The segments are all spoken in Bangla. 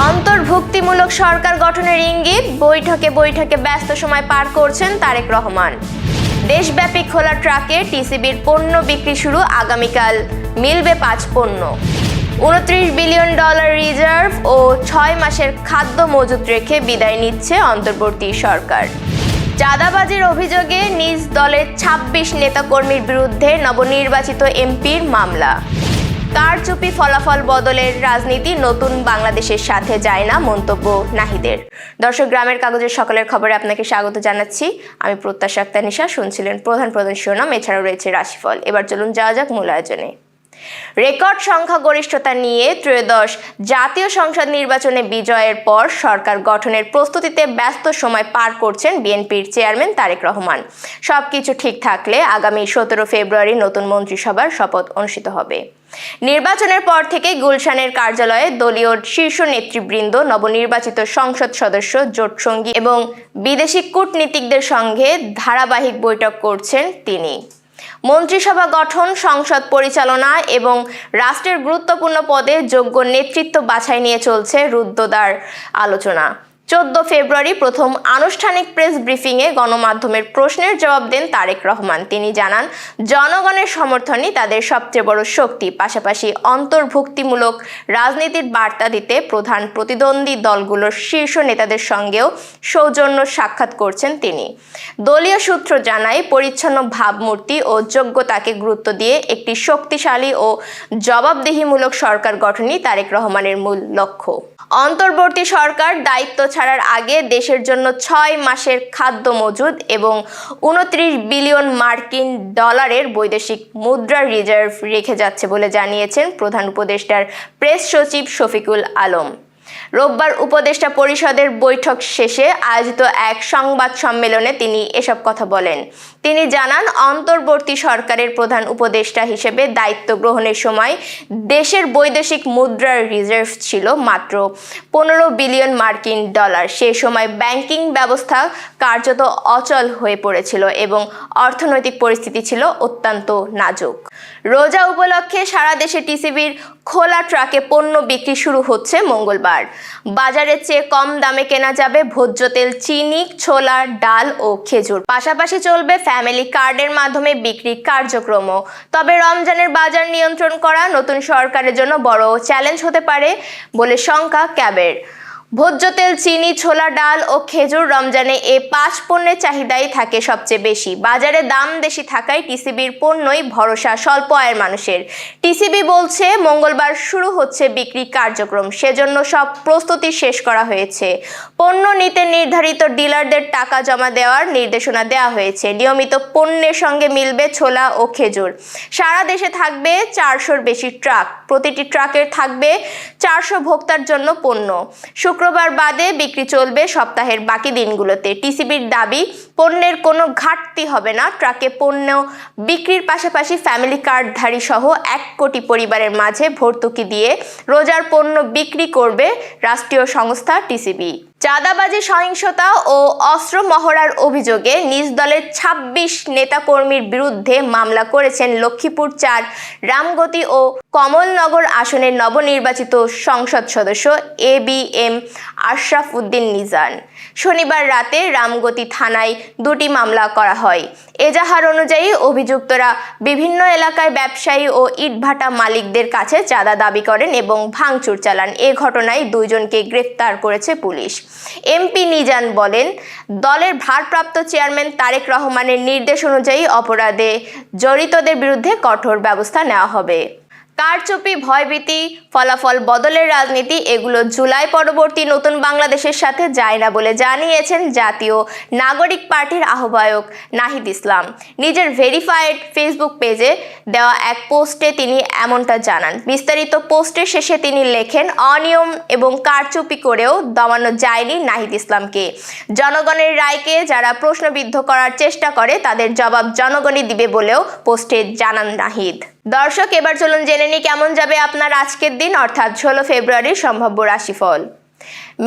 অন্তর্ভুক্তিমূলক সরকার গঠনের ইঙ্গিত, বৈঠকে ব্যস্ত সময় পার করছেন তারেক রহমান। দেশব্যাপী খোলা ট্রাকে টিসিবির পণ্য বিক্রি শুরু আগামীকাল, মিলবে 5 পণ্য। $29 বিলিয়ন রিজার্ভ ও 6 মাসের খাদ্য মজুত রেখে বিদায় নিচ্ছে অন্তর্বর্তী সরকার। চাঁদাবাজির অভিযোগে নিজ দলের 26 নেতাকর্মীর বিরুদ্ধে নবনির্বাচিত এমপির মামলা। কারচুপি ফলাফল বদলের রাজনীতি নতুন বাংলাদেশের সাথে যায় না, মন্তব্য নাহিদের। দর্শক, গ্রামের কাগজের সকালের খবরে আপনাকে স্বাগত জানাচ্ছি। আমি প্রত্যাশা আক্তার নিশা। শুনছিলেন প্রধান শিরোনাম, এছাড়াও রয়েছে রাশিফল। এবার চলুন যাওয়া যাক মূল আয়োজনে। রেকর্ড সংখ্যাগরিষ্ঠতা নিয়ে ত্রয়োদশ জাতীয় সংসদ নির্বাচনে বিজয়ের পর সরকার গঠনের প্রস্তুতিতে ব্যস্ত সময় পার করছেন বিএনপির চেয়ারম্যান তারেক রহমান। সবকিছু ঠিক থাকলে আগামী 17 ফেব্রুয়ারি নতুন মন্ত্রিসভার শপথ অনুষ্ঠিত হবে। নির্বাচনের পর থেকে গুলশানের কার্যালয়ে দলীয় শীর্ষ নেতৃবৃন্দ, নবনির্বাচিত সংসদ সদস্য, জোটসঙ্গী এবং বিদেশি কূটনীতিকদের সঙ্গে ধারাবাহিক বৈঠক করছেন তিনি। মন্ত্রিসভা গঠন, সংসদ পরিচালনা এবং রাষ্ট্রের গুরুত্বপূর্ণ পদে যোগ্য নেতৃত্ব বাছাই নিয়ে চলছে রুদ্ধদ্বার আলোচনা। 14 ফেব্রুয়ারি প্রথম আনুষ্ঠানিক প্রেস ব্রিফিংয়ে গণমাধ্যমের প্রশ্নের জবাব দেন তারেক রহমান। তিনি জানান, জনগণের সমর্থনই তাদের সবচেয়ে বড় শক্তি। পাশাপাশি অন্তর্ভুক্তিমূলক রাজনীতির বার্তা দিতে প্রধান প্রতিদ্বন্দ্বী দলগুলোর শীর্ষ নেতাদের সঙ্গেও সৌজন্য সাক্ষাৎ করছেন তিনি। দলীয় সূত্র জানায়, পরিচ্ছন্ন ভাবমূর্তি ও যোগ্যতাকে গুরুত্ব দিয়ে একটি শক্তিশালী ও জবাবদিহিমূলক সরকার গঠনই তারেক রহমানের মূল লক্ষ্য। অন্তর্বর্তী সরকার দায়িত্ব ছাড়ার আগে দেশের জন্য 6 মাসের খাদ্য মজুদ এবং $29 বিলিয়ন বৈদেশিক মুদ্রার রিজার্ভ রেখে যাচ্ছে বলে জানিয়েছেন প্রধান উপদেষ্টার প্রেস সচিব শফিকুল আলম। রোববার উপদেষ্টা পরিষদের বৈঠক শেষে আয়োজিত এক সংবাদ সম্মেলনে তিনি এসব কথা বলেন। তিনি জানান, অন্তর্বর্তী সরকারের প্রধান উপদেষ্টা হিসেবে দায়িত্ব গ্রহণের সময় দেশের বৈদেশিক মুদ্রার রিজার্ভ ছিল মাত্র $15 বিলিয়ন। সে সময় ব্যাংকিং ব্যবস্থা কার্যত অচল হয়ে পড়েছিল এবং অর্থনৈতিক পরিস্থিতি ছিল অত্যন্ত নাজুক। রোজা উপলক্ষে সারা দেশে টিসিবির খোলা ট্রাকে পণ্য বিক্রি শুরু হচ্ছে মঙ্গলবার। বাজারের চেয়ে কম দামে কেনা যাবে ভোজ্য তেল, চিনি, ছোলা, ডাল ও খেজুর। পাশাপাশি চলবে ফ্যামিলি কার্ডের মাধ্যমে বিক্রি কার্যক্রমও। তবে রমজানের বাজার নিয়ন্ত্রণ করা নতুন সরকারের জন্য বড় চ্যালেঞ্জ হতে পারে বলে শঙ্কা ক্যাবের। ভোজ্য তেল, চিনি, ছোলা, ডাল ও খেজুর রমজানে এই 5 পণ্যের চাহিদাই থাকে সবচেয়ে বেশি। বাজারে দাম বেশি থাকায় টিসিবির পণ্যই ভরসা স্বল্প আয়ের মানুষের। টিসিবি বলছে, মঙ্গলবার শুরু হচ্ছে বিক্রি কার্যক্রম, সেজন্য সব প্রস্তুতি শেষ করা হয়েছে। পণ্য নিতে নির্ধারিত ডিলারদের টাকা জমা দেওয়ার নির্দেশনা দেওয়া হয়েছে। নিয়মিত পণ্যের সঙ্গে মিলবে ছোলা ও খেজুর। সারা দেশে থাকবে 400-র বেশি ট্রাক। প্রতিটি ট্রাকের থাকবে 400 ভোক্তার জন্য পণ্য। শুক্রবার বাদে বিক্রি চলবে সপ্তাহের বাকি দিনগুলোতে। টিসিবির দাবি, পণ্যের কোনো ঘাটতি হবে না। ট্রাকে পণ্য বিক্রির পাশাপাশি ফ্যামিলি কার্ডধারী সহ 1 কোটি পরিবারের মাঝে ভর্তুকি দিয়ে রোজার পণ্য বিক্রি করবে রাষ্ট্রীয় সংস্থা টিসিবি। চাঁদাবাজি, সহিংসতা ও অস্ত্র মহড়ার অভিযোগে নিজ দলের 26 নেতাকর্মীর বিরুদ্ধে মামলা করেছেন লক্ষ্মীপুর 4 রামগতি ও কমলনগর আসনের নবনির্বাচিত সংসদ সদস্য ABM আশরাফ উদ্দিন নিজান। শনিবার রাতে রামগতি থানায় 2টি মামলা করা হয়। এজাহার অনুযায়ী অভিযুক্তরা বিভিন্ন এলাকায় ব্যবসায়ী ও ইটভাটা মালিকদের কাছে চাঁদা দাবি করেন এবং ভাঙচুর চালান। এ ঘটনায় 2 জনকে গ্রেফতার করেছে পুলিশ। এমপি নিজান বলেন, দলের ভারপ্রাপ্ত চেয়ারম্যান তারেক রহমানের নির্দেশ অনুযায়ী অপরাধে জড়িতদের বিরুদ্ধে কঠোর ব্যবস্থা নেওয়া হবে। কারচুপি, ভয়ভীতি, ফলাফল বদলের রাজনীতি, এগুলো জুলাই পরবর্তী নতুন বাংলাদেশের সাথে যায় না বলে জানিয়েছেন জাতীয় নাগরিক পার্টির আহ্বায়ক নাহিদ ইসলাম। নিজের ভেরিফাইড ফেসবুক পেজে দেওয়া এক পোস্টে তিনি এমনটা জানান। বিস্তারিত পোস্টের শেষে তিনি লেখেন, অনিয়ম এবং কারচুপি করেও দমানো যায়নি নাহিদ ইসলামকে। জনগণের রায়কে যারা প্রশ্নবিদ্ধ করার চেষ্টা করে তাদের জবাব জনগণই দিবে বলেও পোস্টে জানান নাহিদ। দর্শক, এবার চলুন জেনে নিই কেমন যাবে আপনার আজকের দিন, অর্থাৎ 16 ফেব্রুয়ারির সম্ভাব্য রাশিফল।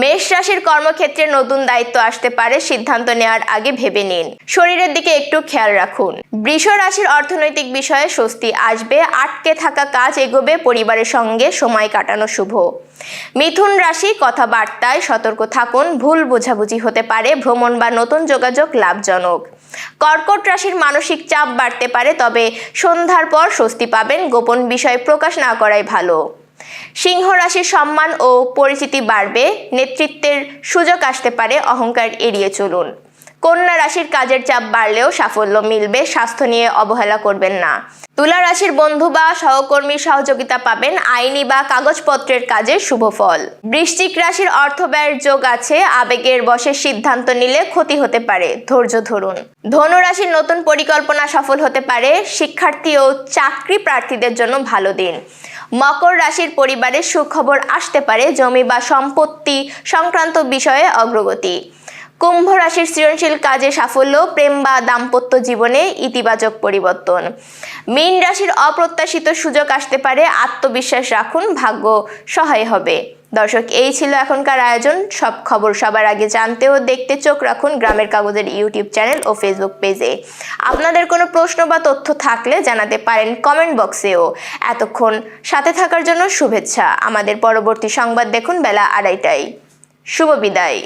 মেষ রাশির কর্মক্ষেত্রে নতুন দায়িত্ব আসতে পারে, সিদ্ধান্ত নেওয়ার আগে ভেবে নিন। শরীরের দিকে একটু খেয়াল রাখুন। বৃষ রাশির অর্থনৈতিক বিষয়ে স্বস্তি আসবে, আটকে থাকা কাজ এগোবে, পরিবারের সঙ্গে সময় কাটানো শুভ। মিথুন রাশি, কথাবার্তায় সতর্ক থাকুন, ভুল বোঝাবুঝি হতে পারে, ভ্রমণ বা নতুন যোগাযোগ লাভজনক। কর্কট রাশির মানসিক চাপ বাড়তে পারে, তবে সন্ধ্যার পর স্বস্তি পাবেন, গোপন বিষয় প্রকাশ না করাই ভালো। সিংহ রাশির সম্মান ও পরিচিতি বাড়বে, নেতৃত্বের সুযোগ আসতে পারে, অহংকার এড়িয়ে চলুন। কন্যা রাশির কাজের চাপ বাড়লেও সাফল্য মিলবে, স্বাস্থ্য নিয়ে অবহেলা করবেন না। তুলা রাশির বন্ধু বা সহকর্মীর সহযোগিতা পাবেন, আইনি বা কাগজপত্রের কাজে শুভ ফল। বৃশ্চিক রাশির অর্থ ব্যয়ের যোগ আছে, আবেগের বশে সিদ্ধান্ত নিলে ক্ষতি হতে পারে, ধৈর্য ধরুন। ধনু রাশির নতুন পরিকল্পনা সফল হতে পারে, শিক্ষার্থী ও চাকরি প্রার্থীদের জন্য ভালো দিন। মকর রাশির পরিবারের সুখবর আসতে পারে, জমি বা সম্পত্তি সংক্রান্ত বিষয়ে অগ্রগতি। কুম্ভ রাশির সৃজনশীল কাজে সাফল্য, প্রেম বা দাম্পত্য জীবনে ইতিবাচক পরিবর্তন। মীন রাশির অপ্রত্যাশিত সুযোগ আসতে পারে, আত্মবিশ্বাস রাখুন, ভাগ্য সহায় হবে। দর্শক, এই ছিল এখনকার আয়োজন। সব খবর সবার আগে জানতে ও দেখতে চোখ রাখুন গ্রামের কাগজের ইউটিউব চ্যানেল ও ফেসবুক পেজে। আপনাদের কোনো প্রশ্ন বা তথ্য থাকলে জানাতে পারেন কমেন্ট বক্সেও। এতক্ষণ সাথে থাকার জন্য শুভেচ্ছা। আমাদের পরবর্তী সংবাদ দেখুন বেলা 2:30টায়। শুভ বিদায়।